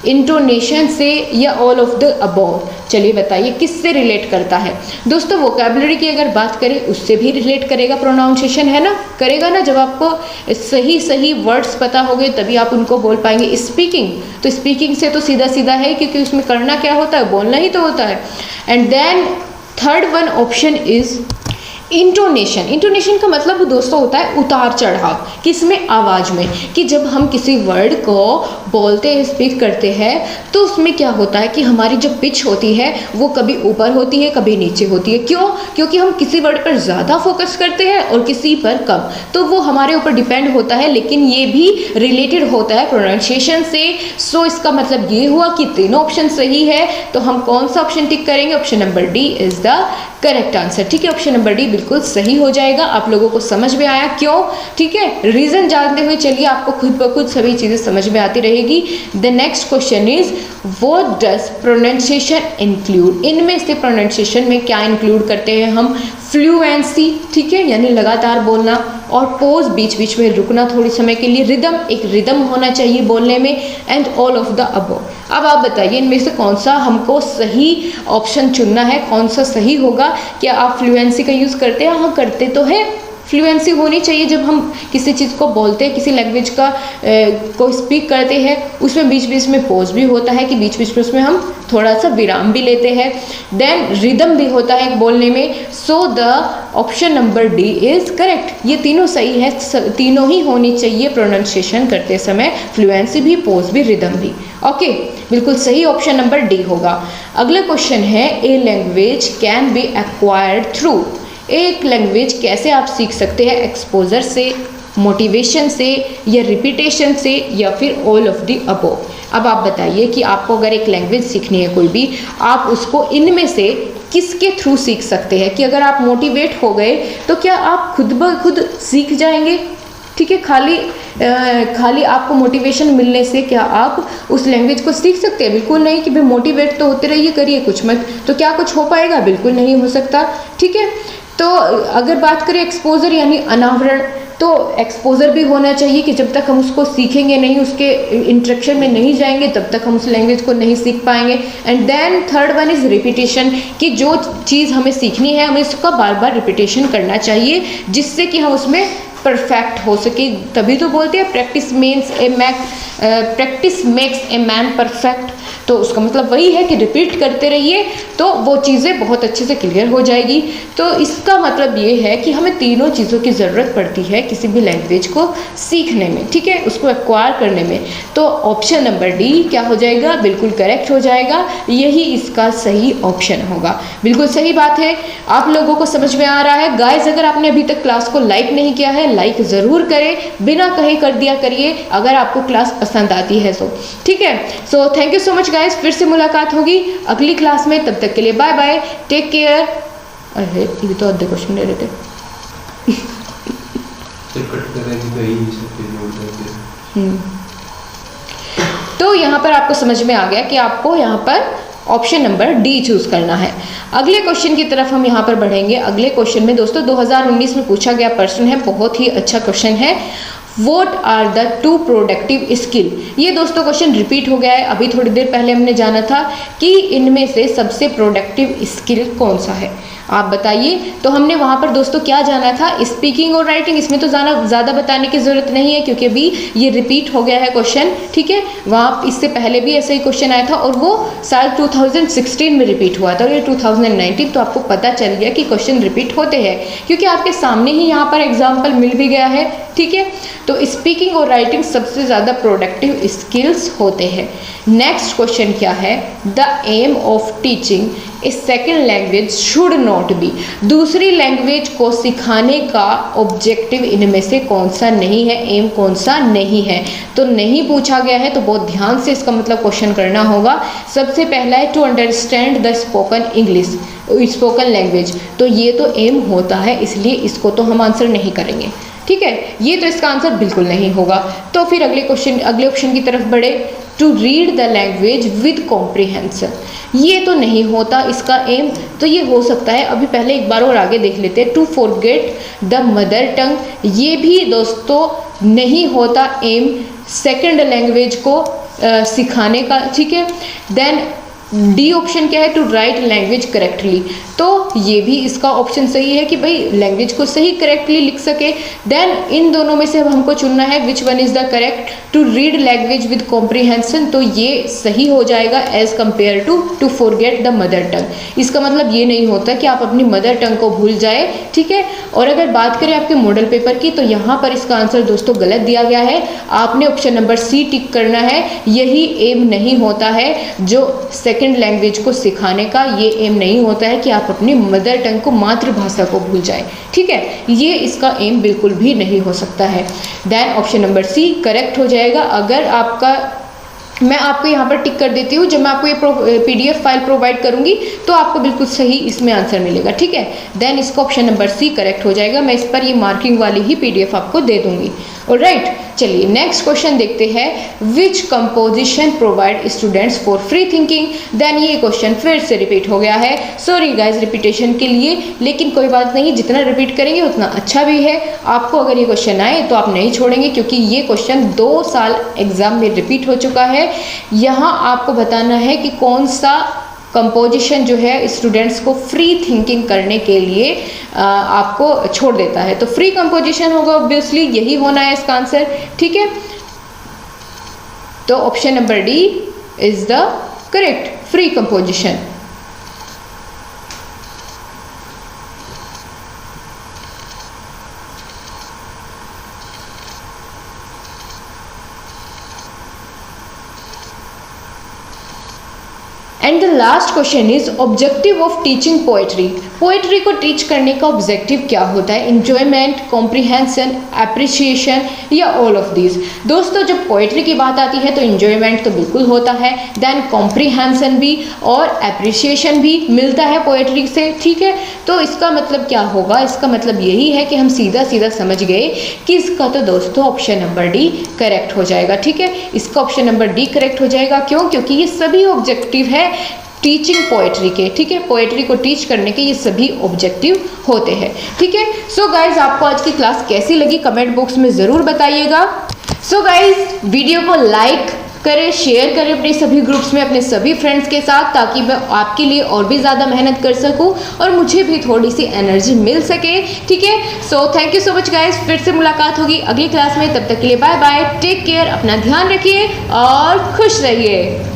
S1: इंटोनेशन से, या ऑल ऑफ द अबव? चलिए बताइए किससे रिलेट करता है? दोस्तों वोकैबुलरी की अगर बात करें उससे भी रिलेट करेगा प्रोनाउंसिएशन, है ना, करेगा ना। जब आपको सही सही वर्ड्स पता होंगे तभी आप उनको बोल पाएंगे। स्पीकिंग, तो स्पीकिंग से तो सीधा सीधा है, क्योंकि उसमें करना क्या होता है? बोलना ही तो होता है। And then third one option is intonation. Intonation का मतलब दोस्तों होता है उतार चढ़ाव, किसमें? आवाज़ में। कि जब हम किसी वर्ड को बोलते हैं, स्पीक करते हैं, तो उसमें क्या होता है कि हमारी जो पिच होती है वो कभी ऊपर होती है, कभी नीचे होती है। क्यों? क्योंकि हम किसी वर्ड पर ज़्यादा फोकस करते हैं और किसी पर कम, तो वो हमारे ऊपर डिपेंड होता है। लेकिन ये भी रिलेटेड होता है प्रोनाउंसिएशन से। सो इसका मतलब ये हुआ कि तीनों ऑप्शन सही है। तो हम कौन सा ऑप्शन टिक करेंगे? Option number D is the correct answer, ठीक है। ऑप्शन नंबर डी बिल्कुल सही हो जाएगा। आप लोगों को समझ में आया क्यों? ठीक है, रीजन जानते हुए चलिए आपको खुद ब खुद सभी चीजें समझ में आती रहेगी। The next question is what does pronunciation include? इनमें से प्रोनाउंसिएशन में क्या इंक्लूड करते हैं हम? फ्लुएंसी, ठीक है, यानी लगातार बोलना, और पोज, बीच बीच में रुकना थोड़ी समय के लिए, रिदम, एक रिदम होना चाहिए बोलने में, and all of the above. अब आप बताइए इनमें से कौन सा हमको सही ऑप्शन चुनना है, कौन सा सही होगा। क्या आप फ्लुएंसी का यूज़ करते हैं? हाँ, करते तो है। फ्लुएंसी होनी चाहिए जब हम किसी चीज़ को बोलते हैं, किसी लैंग्वेज का को स्पीक करते हैं, उसमें बीच बीच में पोज भी होता है कि बीच बीच में उसमें हम थोड़ा सा विराम भी लेते हैं। देन रिदम भी होता है बोलने में। सो the option number D is correct. ये तीनों सही है, तीनों ही होनी चाहिए प्रोनाउंसिएशन करते समय, फ्लुएंसी भी, पोज भी, रिदम भी। ओके, बिल्कुल सही ऑप्शन नंबर डी होगा। अगला क्वेश्चन है, a language can be acquired through. एक लैंग्वेज कैसे आप सीख सकते हैं? एक्सपोजर से, मोटिवेशन से, या रिपीटेशन से, या फिर ऑल ऑफ द अबव। अब आप बताइए कि आपको अगर एक लैंग्वेज सीखनी है कोई भी, आप उसको इनमें से किसके थ्रू सीख सकते हैं? कि अगर आप मोटिवेट हो गए तो क्या आप खुद ब खुद सीख जाएंगे? ठीक है, खाली आपको मोटिवेशन मिलने से क्या आप उस लैंग्वेज को सीख सकते हैं? बिल्कुल नहीं, कि भाई मोटिवेट तो होते रहिए, करिए कुछ मत, तो क्या कुछ हो पाएगा? बिल्कुल नहीं हो सकता। ठीक है, तो अगर बात करें एक्सपोजर यानी अनावरण, तो एक्सपोजर भी होना चाहिए कि जब तक हम उसको सीखेंगे नहीं, उसके इंट्रैक्शन में नहीं जाएंगे, तब तक हम उस लैंग्वेज को नहीं सीख पाएंगे। And then third one is repetition, कि जो चीज़ हमें सीखनी है हमें उसका बार बार रिपीटेशन करना चाहिए, जिससे कि हम उसमें परफेक्ट हो सके। तभी तो बोलते हैं practice makes a man perfect. तो उसका मतलब वही है कि रिपीट करते रहिए तो वो चीज़ें बहुत अच्छे से क्लियर हो जाएगी। तो इसका मतलब ये है कि हमें तीनों चीज़ों की ज़रूरत पड़ती है किसी भी लैंग्वेज को सीखने में, ठीक है, उसको एक्वायर करने में। तो ऑप्शन नंबर डी क्या हो जाएगा? बिल्कुल करेक्ट हो जाएगा, यही इसका सही ऑप्शन होगा। बिल्कुल सही बात है, आप लोगों को समझ में आ रहा है। गाइस, अगर आपने अभी तक क्लास को लाइक नहीं किया है, लाइक ज़रूर करें, बिना कहे कर दिया करिए अगर आपको क्लास पसंद आती है तो, ठीक है। So thank you so much guys, फिर से मुलाकात होगी अगली क्लास में, तब तक के लिए बाय बाय, टेक केयर। अरे ये तो आधे क्वेश्चन ले रहे थे। तो यहाँ पर आपको समझ में आ गया कि आपको यहाँ पर ऑप्शन नंबर डी चूज करना है। अगले क्वेश्चन की तरफ हम यहाँ पर बढ़ेंगे। अगले क्वेश्चन में दोस्तों 2019 में पूछा गया प्रश्न है, बहुत ही अच्छा क्वेश्चन है। What are the two productive skill? ये दोस्तों क्वेश्चन रिपीट हो गया है, अभी थोड़ी देर पहले हमने जाना था कि इनमें से सबसे प्रोडक्टिव स्किल कौन सा है, आप बताइए। तो हमने वहाँ पर दोस्तों क्या जाना था? स्पीकिंग और राइटिंग। इसमें तो ज़्यादा बताने की ज़रूरत नहीं है क्योंकि अभी ये रिपीट हो गया है क्वेश्चन, ठीक है। वहाँ इससे पहले भी ऐसा ही क्वेश्चन आया था और वो साल 2016 में रिपीट हुआ था और ये 2019, तो आपको पता चल गया कि क्वेश्चन रिपीट होते हैं क्योंकि आपके सामने ही यहाँ पर एग्जाम्पल मिल भी गया है, ठीक है। तो स्पीकिंग और राइटिंग सबसे ज़्यादा प्रोडक्टिव स्किल्स होते हैं। नेक्स्ट क्वेश्चन क्या है? The aim of teaching a second language should not be. दूसरी लैंग्वेज को सिखाने का ऑब्जेक्टिव इनमें से कौन सा नहीं है, एम कौन सा नहीं है? तो नहीं पूछा गया है तो बहुत ध्यान से इसका मतलब क्वेश्चन करना होगा। सबसे पहला है to understand the spoken English, spoken language, तो ये तो एम होता है, इसलिए इसको तो हम आंसर नहीं करेंगे, ठीक है। ये तो इसका आंसर बिल्कुल नहीं होगा। तो फिर अगले ऑप्शन की तरफ बढ़े, to read the language with comprehension, ये तो नहीं होता इसका एम। तो ये हो सकता है, अभी पहले एक बार और आगे देख लेते हैं, to forget the mother tongue, ये भी दोस्तों नहीं होता एम सेकंड लैंग्वेज को सिखाने का, ठीक है। देन डी ऑप्शन क्या है? टू राइट लैंग्वेज करेक्टली, तो ये भी इसका ऑप्शन सही है कि भाई लैंग्वेज को सही करेक्टली लिख सके। देन इन दोनों में से अब हमको चुनना है which one is the correct. To read language with comprehension, तो ये सही हो जाएगा as compare to forget the mother tongue. इसका मतलब ये नहीं होता कि आप अपनी मदर टंग को भूल जाए, ठीक है। और अगर बात करें आपके मॉडल पेपर की, तो यहाँ पर इसका आंसर दोस्तों गलत दिया गया है। आपने ऑप्शन नंबर सी टिक करना है, यही एम नहीं होता है जो सेकेंड लैंग्वेज को सिखाने का, ये एम नहीं होता है कि आप अपनी मदर टंग को, मातृभाषा को भूल जाए, ठीक है। ये इसका एम बिल्कुल भी नहीं हो सकता है। Then option number C correct हो जाएगा। अगर आपका मैं आपको यहाँ पर टिक कर देती हूँ। जब मैं आपको ये PDF फाइल प्रोवाइड करूँगी तो आपको बिल्कुल सही इसमें आंसर मिलेगा, ठीक है। देन इसका ऑप्शन नंबर सी करेक्ट हो जाएगा। मैं इस पर ये मार्किंग वाली ही PDF आपको दे दूँगी। ऑलराइट, चलिए नेक्स्ट क्वेश्चन देखते हैं। Which composition provide students for free thinking. Then ये क्वेश्चन फिर से रिपीट हो गया है। सॉरी गाइज रिपीटेशन के लिए, लेकिन कोई बात नहीं, जितना रिपीट करेंगे उतना अच्छा भी है। आपको अगर ये क्वेश्चन आए तो आप नहीं छोड़ेंगे, क्योंकि ये क्वेश्चन 2 साल एग्जाम में रिपीट हो चुका है। यहाँ आपको बताना है कि कौन सा कंपोजिशन जो है स्टूडेंट्स को फ्री थिंकिंग करने के लिए आपको छोड़ देता है। तो फ्री कंपोजिशन होगा, ऑब्वियसली यही होना है इसका आंसर, ठीक है। तो option number D is the correct, free composition. And the last question is objective of teaching poetry. Poetry को टीच करने का ऑब्जेक्टिव क्या होता है? इंजॉयमेंट, कॉम्प्रिहेंशन, एप्रिसिएशन या ऑल ऑफ दीज। दोस्तों जब पोएट्री की बात आती है तो इंजॉयमेंट तो बिल्कुल होता है, देन कॉम्प्रिहेंशन भी और एप्रिसिएशन भी मिलता है पोएट्री से, ठीक है। तो इसका मतलब क्या होगा? इसका मतलब यही है कि हम सीधा सीधा समझ गए कि इसका तो दोस्तों ऑप्शन नंबर डी करेक्ट हो जाएगा, ठीक है। इसका ऑप्शन नंबर डी करेक्ट हो जाएगा। क्यों? क्योंकि ये सभी ऑब्जेक्टिव है टीचिंग पोएट्री के, ठीक है। पोएट्री को टीच करने के ये सभी ऑब्जेक्टिव होते हैं, ठीक है। सो गाइज आपको आज की क्लास कैसी लगी कमेंट बॉक्स में ज़रूर बताइएगा। सो गाइज वीडियो को लाइक करें, शेयर करें अपने सभी ग्रुप्स में, अपने सभी फ्रेंड्स के साथ, ताकि मैं आपके लिए और भी ज़्यादा मेहनत कर सकूं और मुझे भी थोड़ी सी एनर्जी मिल सके, ठीक है। So thank you so much guys. फिर से मुलाकात होगी अगली क्लास में, तब तक के लिए बाय बाय, टेक केयर, अपना ध्यान रखिए और खुश रहिए।